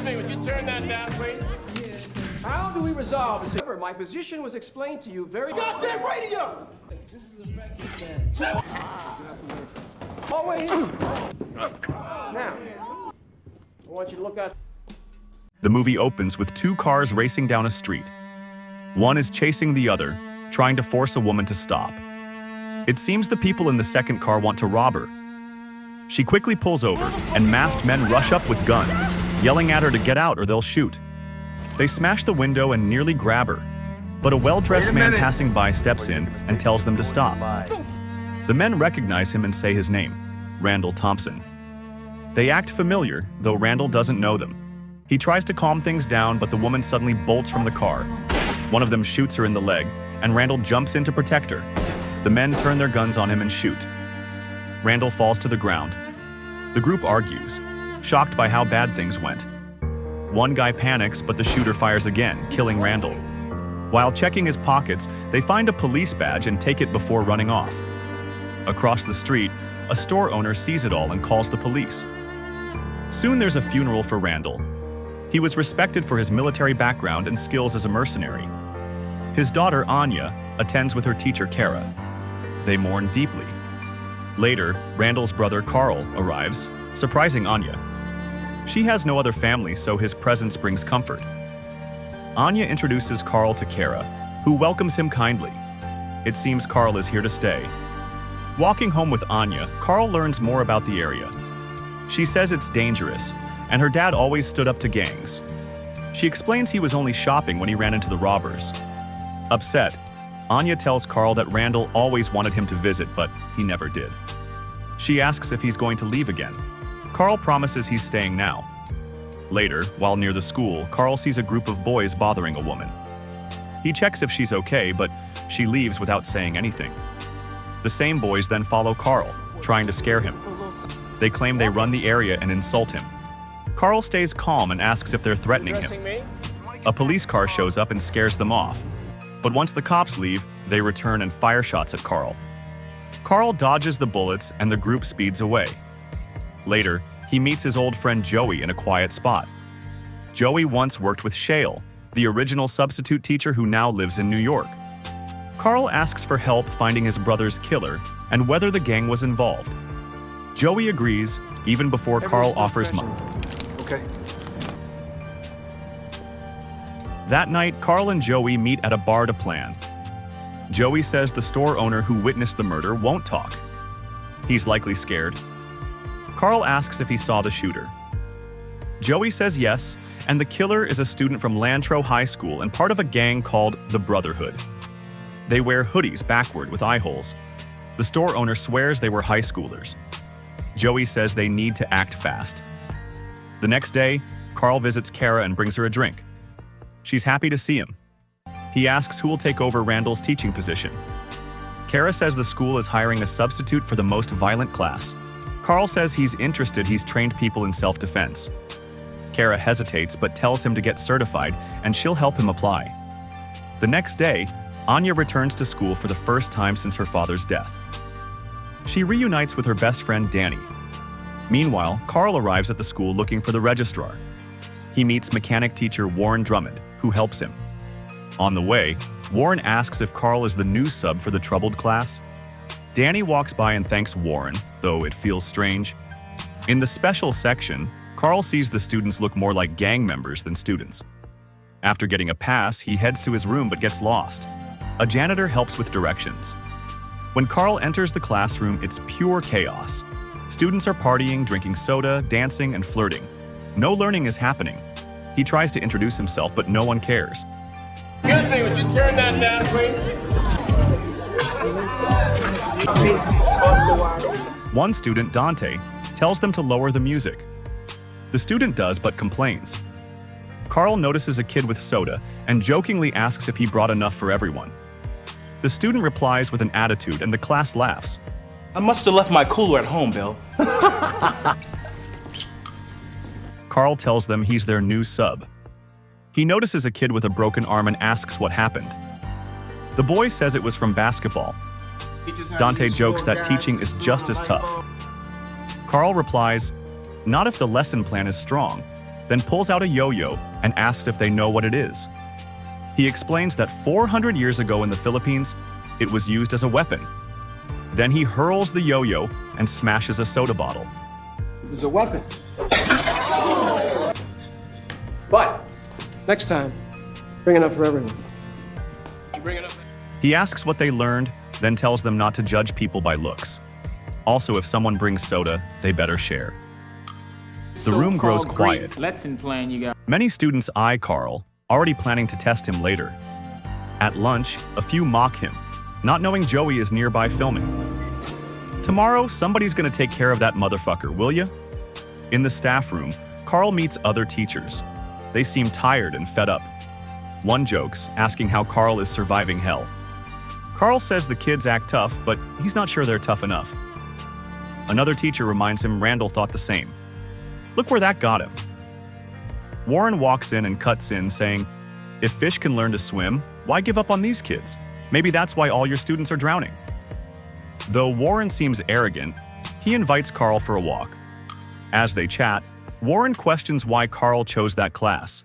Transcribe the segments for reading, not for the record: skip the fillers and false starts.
me, would you turn that down, please? How do we resolve this? My position was explained to you very... Goddamn radio! Always. Now, I want you to look out. The movie opens with two cars racing down a street. One is chasing the other, trying to force a woman to stop. It seems the people in the second car want to rob her. She quickly pulls over, and masked men rush up with guns, yelling at her to get out or they'll shoot. They smash the window and nearly grab her, but a well-dressed man passing by steps in and tells them to stop. The men recognize him and say his name, Randall Thompson. They act familiar, though Randall doesn't know them. He tries to calm things down, but the woman suddenly bolts from the car. One of them shoots her in the leg, and Randall jumps in to protect her. The men turn their guns on him and shoot. Randall falls to the ground. The group argues, shocked by how bad things went. One guy panics, but the shooter fires again, killing Randall. While checking his pockets, they find a police badge and take it before running off. Across the street, a store owner sees it all and calls the police. Soon there's a funeral for Randall. He was respected for his military background and skills as a mercenary. His daughter, Anya, attends with her teacher, Kara. They mourn deeply. Later, Randall's brother, Carl, arrives, surprising Anya. She has no other family, so his presence brings comfort. Anya introduces Carl to Kara, who welcomes him kindly. It seems Carl is here to stay. Walking home with Anya, Carl learns more about the area. She says it's dangerous, and her dad always stood up to gangs. She explains he was only shopping when he ran into the robbers. Upset, Anya tells Carl that Randall always wanted him to visit, but he never did. She asks if he's going to leave again. Carl promises he's staying now. Later, while near the school, Carl sees a group of boys bothering a woman. He checks if she's okay, but she leaves without saying anything. The same boys then follow Carl, trying to scare him. They claim they run the area and insult him. Carl stays calm and asks if they're threatening him. A police car shows up and scares them off. But once the cops leave, they return and fire shots at Carl. Carl dodges the bullets and the group speeds away. Later, he meets his old friend Joey in a quiet spot. Joey once worked with Shale, the original substitute teacher who now lives in New York. Carl asks for help finding his brother's killer and whether the gang was involved. Joey agrees, even before Carl offers money. Okay. That night, Carl and Joey meet at a bar to plan. Joey says the store owner who witnessed the murder won't talk. He's likely scared. Carl asks if he saw the shooter. Joey says yes, and the killer is a student from Lantro High School and part of a gang called the Brotherhood. They wear hoodies backward with eye holes. The store owner swears they were high schoolers. Joey says they need to act fast. The next day, Carl visits Kara and brings her a drink. She's happy to see him. He asks who will take over Randall's teaching position. Kara says the school is hiring a substitute for the most violent class. Carl says he's interested. He's trained people in self-defense. Kara hesitates but tells him to get certified and she'll help him apply. The next day, Anya returns to school for the first time since her father's death. She reunites with her best friend Danny. Meanwhile, Carl arrives at the school looking for the registrar. He meets mechanic teacher Warren Drummond, who helps him. On the way, Warren asks if Carl is the new sub for the troubled class. Danny walks by and thanks Warren, though it feels strange. In the special section, Carl sees the students look more like gang members than students. After getting a pass, he heads to his room but gets lost. A janitor helps with directions. When Carl enters the classroom, it's pure chaos. Students are partying, drinking soda, dancing, and flirting. No learning is happening. He tries to introduce himself, but no one cares. Excuse me, would you turn that down, please? One student, Dante, tells them to lower the music. The student does, but complains. Carl notices a kid with soda and jokingly asks if he brought enough for everyone. The student replies with an attitude and the class laughs. I must have left my cooler at home, Bill. Carl tells them he's their new sub. He notices a kid with a broken arm and asks what happened. The boy says it was from basketball. Dante jokes that teaching is just as tough. Carl replies, "Not if the lesson plan is strong." then pulls out a yo-yo and asks if they know what it is. He explains that 400 years ago in the Philippines, it was used as a weapon. Then he hurls the yo-yo and smashes a soda bottle. It was a weapon. But next time, bring enough for everyone. Did you bring enough? He asks what they learned, then tells them not to judge people by looks. Also, if someone brings soda, they better share. The room grows quiet. Lesson plan you got. Many students eye Carl, already planning to test him later. At lunch, a few mock him, not knowing Joey is nearby filming. Tomorrow, somebody's gonna take care of that motherfucker, will ya? In the staff room, Carl meets other teachers. They seem tired and fed up. One jokes, asking how Carl is surviving hell. Carl says the kids act tough, but he's not sure they're tough enough. Another teacher reminds him Randall thought the same. Look where that got him. Warren walks in and cuts in, saying, "If fish can learn to swim, why give up on these kids? Maybe that's why all your students are drowning." Though Warren seems arrogant, he invites Carl for a walk. As they chat, Warren questions why Carl chose that class.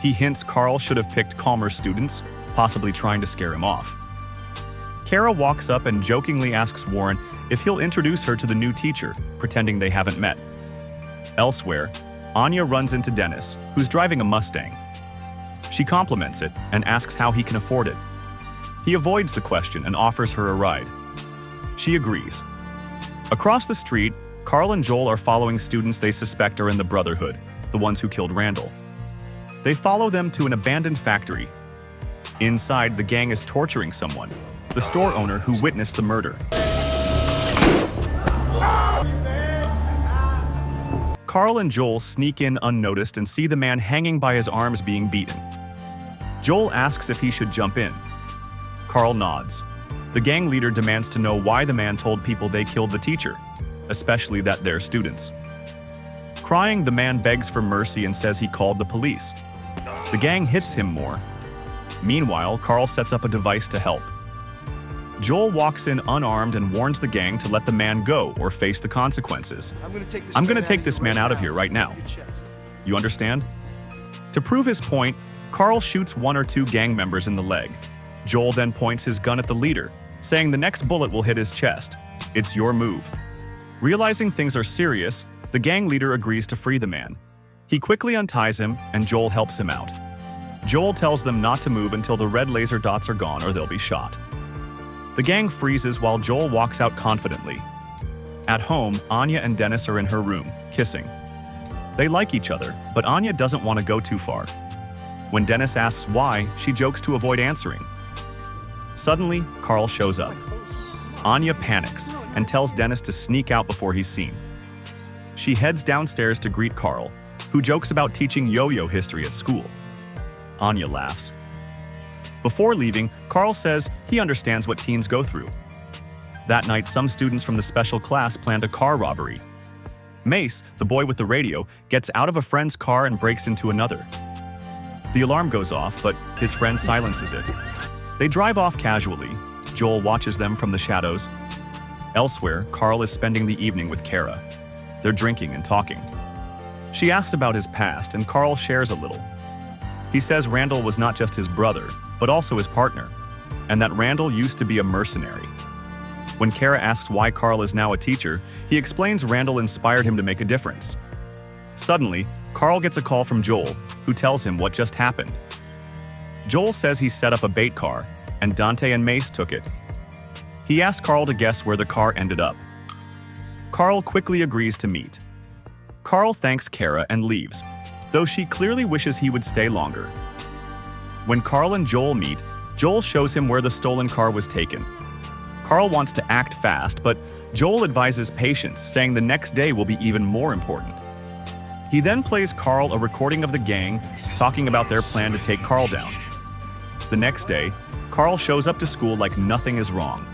He hints Carl should have picked calmer students, possibly trying to scare him off. Kara walks up and jokingly asks Warren if he'll introduce her to the new teacher, pretending they haven't met. Elsewhere, Anya runs into Dennis, who's driving a Mustang. She compliments it and asks how he can afford it. He avoids the question and offers her a ride. She agrees. Across the street, Carl and Joel are following students they suspect are in the Brotherhood, the ones who killed Randall. They follow them to an abandoned factory. Inside, the gang is torturing someone, the store owner who witnessed the murder. Carl and Joel sneak in unnoticed and see the man hanging by his arms being beaten. Joel asks if he should jump in. Carl nods. The gang leader demands to know why the man told people they killed the teacher, especially that they're students. Crying, the man begs for mercy and says he called the police. The gang hits him more. Meanwhile, Carl sets up a device to help. Joel walks in unarmed and warns the gang to let the man go or face the consequences. I'm gonna take this man out of here right now. You understand? To prove his point, Carl shoots one or two gang members in the leg. Joel then points his gun at the leader, saying the next bullet will hit his chest. It's your move. Realizing things are serious, the gang leader agrees to free the man. He quickly unties him, and Joel helps him out. Joel tells them not to move until the red laser dots are gone or they'll be shot. The gang freezes while Joel walks out confidently. At home, Anya and Dennis are in her room, kissing. They like each other, but Anya doesn't want to go too far. When Dennis asks why, she jokes to avoid answering. Suddenly, Carl shows up. Anya panics and tells Dennis to sneak out before he's seen. She heads downstairs to greet Carl, who jokes about teaching yo-yo history at school. Anya laughs. Before leaving, Carl says he understands what teens go through. That night, some students from the special class planned a car robbery. Mace, the boy with the radio, gets out of a friend's car and breaks into another. The alarm goes off, but his friend silences it. They drive off casually. Joel watches them from the shadows. Elsewhere, Carl is spending the evening with Kara. They're drinking and talking. She asks about his past, and Carl shares a little. He says Randall was not just his brother, but also his partner, and that Randall used to be a mercenary. When Kara asks why Carl is now a teacher, he explains Randall inspired him to make a difference. Suddenly, Carl gets a call from Joel, who tells him what just happened. Joel says he set up a bait car, and Dante and Mace took it. He asks Carl to guess where the car ended up. Carl quickly agrees to meet. Carl thanks Kara and leaves, though she clearly wishes he would stay longer. When Carl and Joel meet, Joel shows him where the stolen car was taken. Carl wants to act fast, but Joel advises patience, saying the next day will be even more important. He then plays Carl a recording of the gang talking about their plan to take Carl down. The next day, Carl shows up to school like nothing is wrong.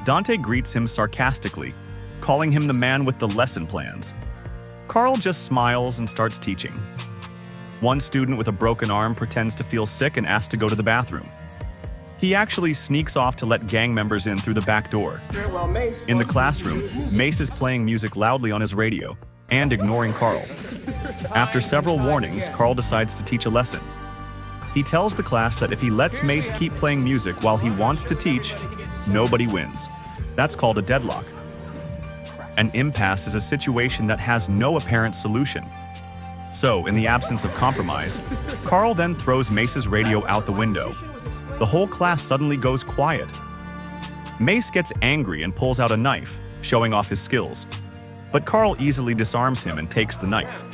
Dante greets him sarcastically, calling him the man with the lesson plans. Carl just smiles and starts teaching. One student with a broken arm pretends to feel sick and asks to go to the bathroom. He actually sneaks off to let gang members in through the back door. In the classroom, Mace is playing music loudly on his radio. and ignoring Carl. After several warnings, Carl decides to teach a lesson. He tells the class that if he lets Mace keep playing music while he wants to teach, nobody wins. That's called a deadlock. An impasse is a situation that has no apparent solution. So, in the absence of compromise, Carl then throws Mace's radio out the window. The whole class suddenly goes quiet. Mace gets angry and pulls out a knife, showing off his skills. But Carl easily disarms him and takes the knife.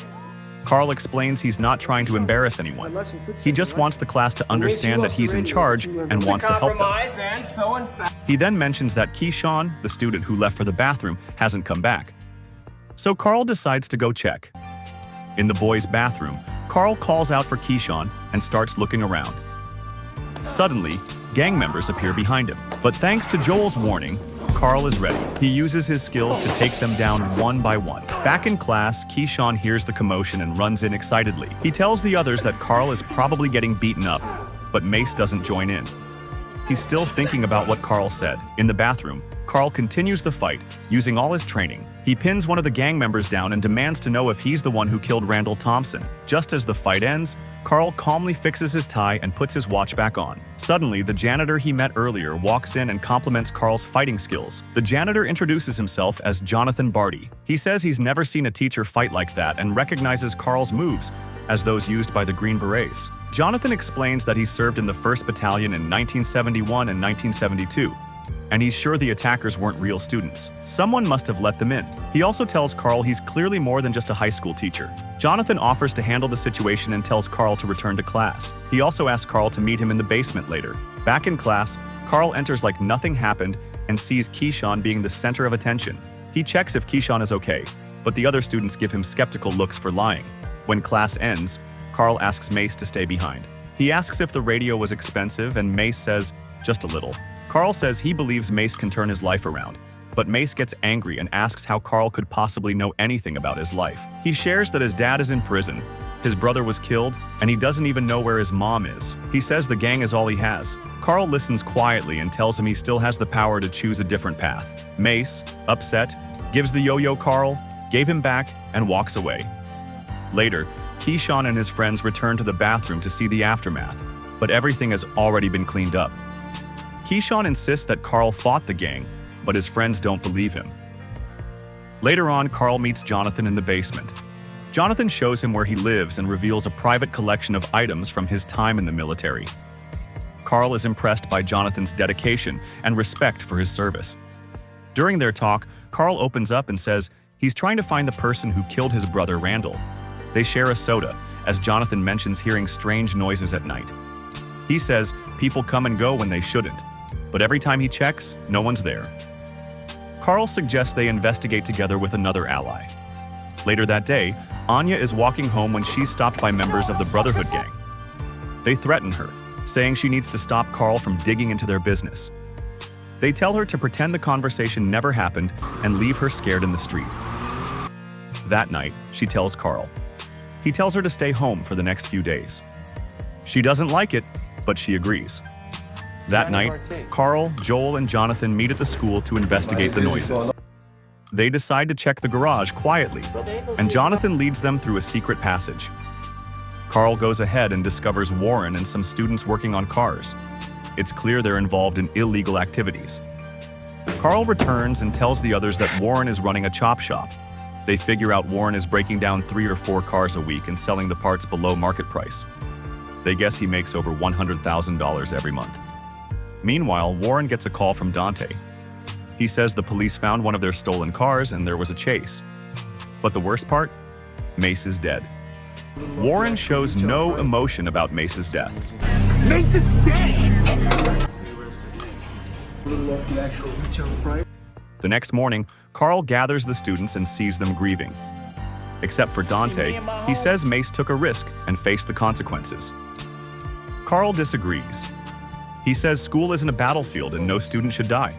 Carl explains he's not trying to embarrass anyone. He just wants the class to understand that he's in charge and wants to help them. He then mentions that Keyshawn, the student who left for the bathroom, hasn't come back. So Carl decides to go check. In the boys' bathroom, Carl calls out for Keyshawn and starts looking around. Suddenly, gang members appear behind him. But thanks to Joel's warning, Carl is ready. He uses his skills to take them down one by one. Back in class, Keyshawn hears the commotion and runs in excitedly. He tells the others that Carl is probably getting beaten up, but Mace doesn't join in. He's still thinking about what Carl said. In the bathroom, Carl continues the fight, using all his training. He pins one of the gang members down and demands to know if he's the one who killed Randall Thompson. Just as the fight ends, Carl calmly fixes his tie and puts his watch back on. Suddenly, the janitor he met earlier walks in and compliments Carl's fighting skills. The janitor introduces himself as Jonathan Barty. He says he's never seen a teacher fight like that and recognizes Carl's moves as those used by the Green Berets. Jonathan explains that he served in the 1st Battalion in 1971 and 1972. And he's sure the attackers weren't real students. Someone must have let them in. He also tells Carl he's clearly more than just a high school teacher. Jonathan offers to handle the situation and tells Carl to return to class. He also asks Carl to meet him in the basement later. Back in class, Carl enters like nothing happened and sees Keyshawn being the center of attention. He checks if Keyshawn is okay, but the other students give him skeptical looks for lying. When class ends, Carl asks Mace to stay behind. He asks if the radio was expensive and Mace says, just a little. Carl says he believes Mace can turn his life around, but Mace gets angry and asks how Carl could possibly know anything about his life. He shares that his dad is in prison, his brother was killed, and he doesn't even know where his mom is. He says the gang is all he has. Carl listens quietly and tells him he still has the power to choose a different path. Mace, upset, gives the yo-yo Carl, gave him back, and walks away. Later, Keyshawn and his friends return to the bathroom to see the aftermath, but everything has already been cleaned up. Keyshawn insists that Carl fought the gang, but his friends don't believe him. Later on, Carl meets Jonathan in the basement. Jonathan shows him where he lives and reveals a private collection of items from his time in the military. Carl is impressed by Jonathan's dedication and respect for his service. During their talk, Carl opens up and says he's trying to find the person who killed his brother Randall. They share a soda, as Jonathan mentions hearing strange noises at night. He says people come and go when they shouldn't, but every time he checks, no one's there. Carl suggests they investigate together with another ally. Later that day, Anya is walking home when she's stopped by members of the Brotherhood gang. They threaten her, saying she needs to stop Carl from digging into their business. They tell her to pretend the conversation never happened and leave her scared in the street. That night, she tells Carl. He tells her to stay home for the next few days. She doesn't like it, but she agrees. That night, Carl, Joel, and Jonathan meet at the school to investigate the noises. They decide to check the garage quietly, and Jonathan leads them through a secret passage. Carl goes ahead and discovers Warren and some students working on cars. It's clear they're involved in illegal activities. Carl returns and tells the others that Warren is running a chop shop. They figure out Warren is breaking down 3 or 4 cars a week and selling the parts below market price. They guess he makes over $100,000 every month. Meanwhile, Warren gets a call from Dante. He says the police found one of their stolen cars and there was a chase. But the worst part? Mace is dead. Warren shows no emotion about Mace's death. Mace is dead! The next morning, Carl gathers the students and sees them grieving. Except for Dante, he says Mace took a risk and faced the consequences. Carl disagrees. He says school isn't a battlefield and no student should die.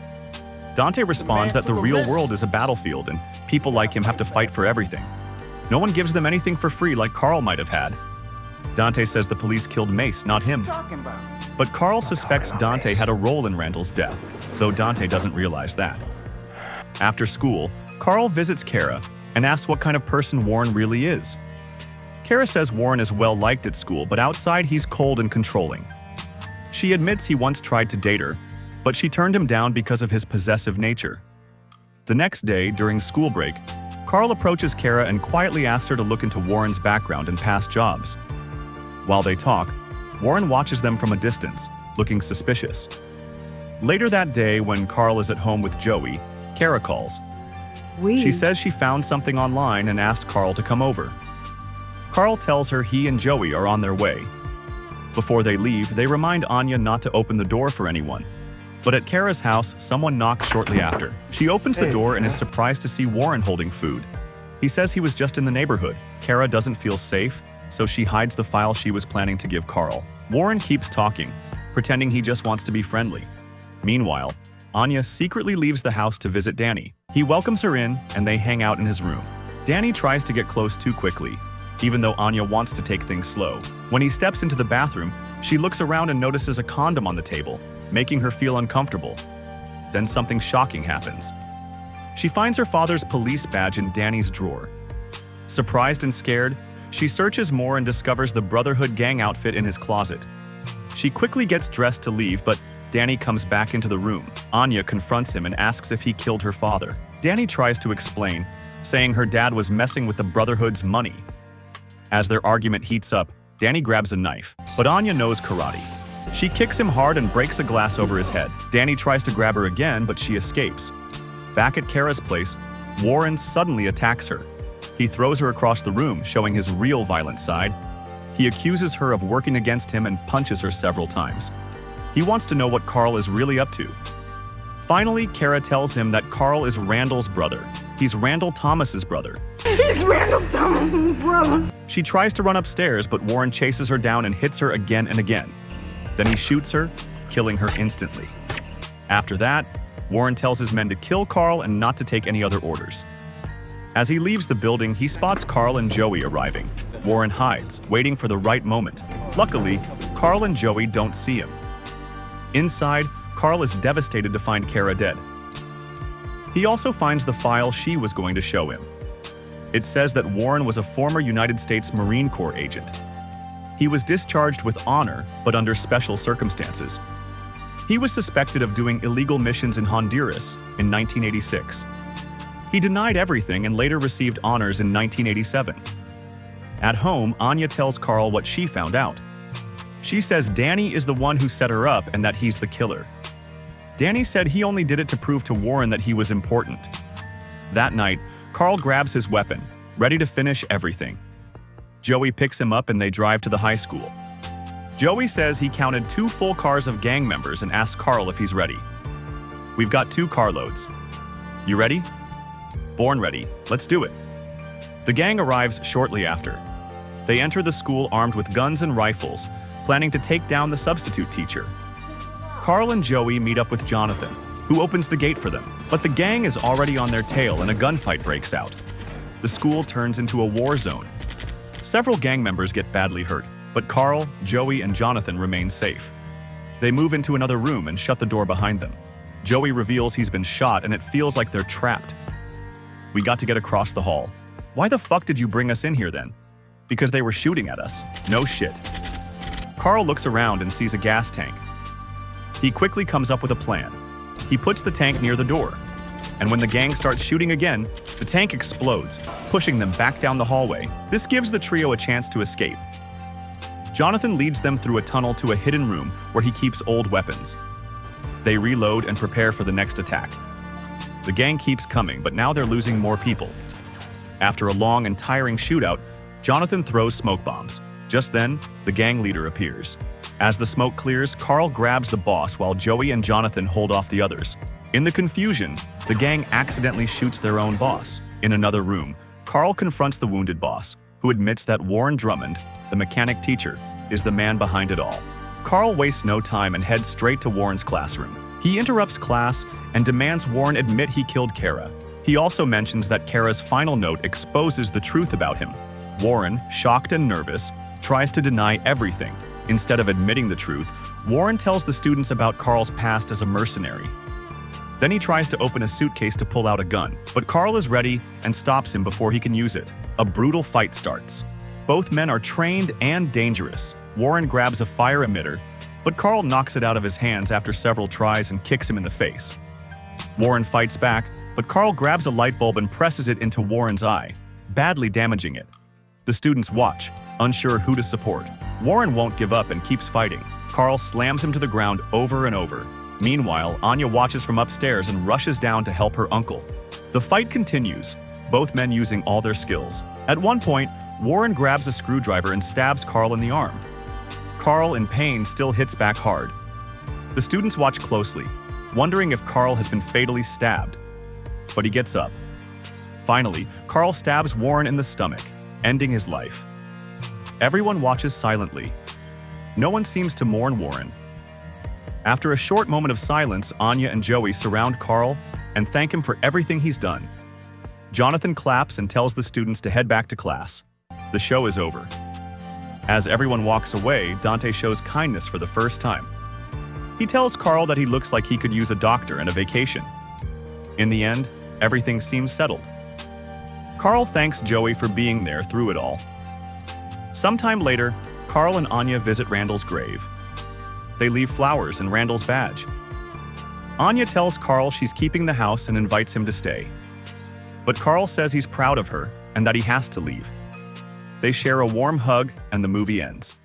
Dante responds that the real world is a battlefield and people like him have to fight for everything. No one gives them anything for free like Carl might have had. Dante says the police killed Mace, not him. But Carl suspects Dante had a role in Randall's death, though Dante doesn't realize that. After school, Carl visits Kara and asks what kind of person Warren really is. Kara says Warren is well liked at school, but outside he's cold and controlling. She admits he once tried to date her, but she turned him down because of his possessive nature. The next day, during school break, Carl approaches Kara and quietly asks her to look into Warren's background and past jobs. While they talk, Warren watches them from a distance, looking suspicious. Later that day, when Carl is at home with Joey, Kara calls. She says she found something online and asked Carl to come over. Carl tells her he and Joey are on their way. Before they leave, they remind Anya not to open the door for anyone. But at Kara's house, someone knocks shortly after. She opens the door and is surprised to see Warren holding food. He says he was just in the neighborhood. Kara doesn't feel safe, so she hides the file she was planning to give Carl. Warren keeps talking, pretending he just wants to be friendly. Meanwhile, Anya secretly leaves the house to visit Danny. He welcomes her in, and they hang out in his room. Danny tries to get close too quickly, even though Anya wants to take things slow. When he steps into the bathroom, she looks around and notices a condom on the table, making her feel uncomfortable. Then something shocking happens. She finds her father's police badge in Danny's drawer. Surprised and scared, she searches more and discovers the Brotherhood gang outfit in his closet. She quickly gets dressed to leave, but Danny comes back into the room. Anya confronts him and asks if he killed her father. Danny tries to explain, saying her dad was messing with the Brotherhood's money. As their argument heats up, Danny grabs a knife, but Anya knows karate. She kicks him hard and breaks a glass over his head. Danny tries to grab her again, but she escapes. Back at Kara's place, Warren suddenly attacks her. He throws her across the room, showing his real violent side. He accuses her of working against him and punches her several times. He wants to know what Carl is really up to. Finally, Kara tells him that Carl is Randall's brother. He's Randall Thomas's brother. He's Randall Thomas's brother. She tries to run upstairs, but Warren chases her down and hits her again and again. Then he shoots her, killing her instantly. After that, Warren tells his men to kill Carl and not to take any other orders. As he leaves the building, he spots Carl and Joey arriving. Warren hides, waiting for the right moment. Luckily, Carl and Joey don't see him. Inside, Carl is devastated to find Kara dead. He also finds the file she was going to show him. It says that Warren was a former United States Marine Corps agent. He was discharged with honor, but under special circumstances. He was suspected of doing illegal missions in Honduras in 1986. He denied everything and later received honors in 1987. At home, Anya tells Carl what she found out. She says Danny is the one who set her up and that he's the killer. Danny said he only did it to prove to Warren that he was important. That night, Carl grabs his weapon, ready to finish everything. Joey picks him up and they drive to the high school. Joey says he counted 2 full cars of gang members and asks Carl if he's ready. "We've got 2 carloads. You ready?" "Born ready. Let's do it." The gang arrives shortly after. They enter the school armed with guns and rifles, planning to take down the substitute teacher. Carl and Joey meet up with Jonathan, who opens the gate for them. But the gang is already on their tail and a gunfight breaks out. The school turns into a war zone. Several gang members get badly hurt, but Carl, Joey, and Jonathan remain safe. They move into another room and shut the door behind them. Joey reveals he's been shot and it feels like they're trapped. "We got to get across the hall." "Why the fuck did you bring us in here then?" "Because they were shooting at us." "No shit." Carl looks around and sees a gas tank. He quickly comes up with a plan. He puts the tank near the door, and when the gang starts shooting again, the tank explodes, pushing them back down the hallway. This gives the trio a chance to escape. Jonathan leads them through a tunnel to a hidden room where he keeps old weapons. They reload and prepare for the next attack. The gang keeps coming, but now they're losing more people. After a long and tiring shootout, Jonathan throws smoke bombs. Just then, the gang leader appears. As the smoke clears, Carl grabs the boss while Joey and Jonathan hold off the others. In the confusion, the gang accidentally shoots their own boss. In another room, Carl confronts the wounded boss, who admits that Warren Drummond, the mechanic teacher, is the man behind it all. Carl wastes no time and heads straight to Warren's classroom. He interrupts class and demands Warren admit he killed Kara. He also mentions that Kara's final note exposes the truth about him. Warren, shocked and nervous, tries to deny everything. Instead of admitting the truth, Warren tells the students about Carl's past as a mercenary. Then he tries to open a suitcase to pull out a gun, but Carl is ready and stops him before he can use it. A brutal fight starts. Both men are trained and dangerous. Warren grabs a fire emitter, but Carl knocks it out of his hands after several tries and kicks him in the face. Warren fights back, but Carl grabs a light bulb and presses it into Warren's eye, badly damaging it. The students watch, unsure who to support. Warren won't give up and keeps fighting. Carl slams him to the ground over and over. Meanwhile, Anya watches from upstairs and rushes down to help her uncle. The fight continues, both men using all their skills. At one point, Warren grabs a screwdriver and stabs Carl in the arm. Carl, in pain, still hits back hard. The students watch closely, wondering if Carl has been fatally stabbed. But he gets up. Finally, Carl stabs Warren in the stomach, ending his life. Everyone watches silently. No one seems to mourn Warren. After a short moment of silence, Anya and Joey surround Carl and thank him for everything he's done. Jonathan claps and tells the students to head back to class. The show is over. As everyone walks away, Dante shows kindness for the first time. He tells Carl that he looks like he could use a doctor and a vacation. In the end, everything seems settled. Carl thanks Joey for being there through it all. Sometime later, Carl and Anya visit Randall's grave. They leave flowers and Randall's badge. Anya tells Carl she's keeping the house and invites him to stay. But Carl says he's proud of her and that he has to leave. They share a warm hug and the movie ends.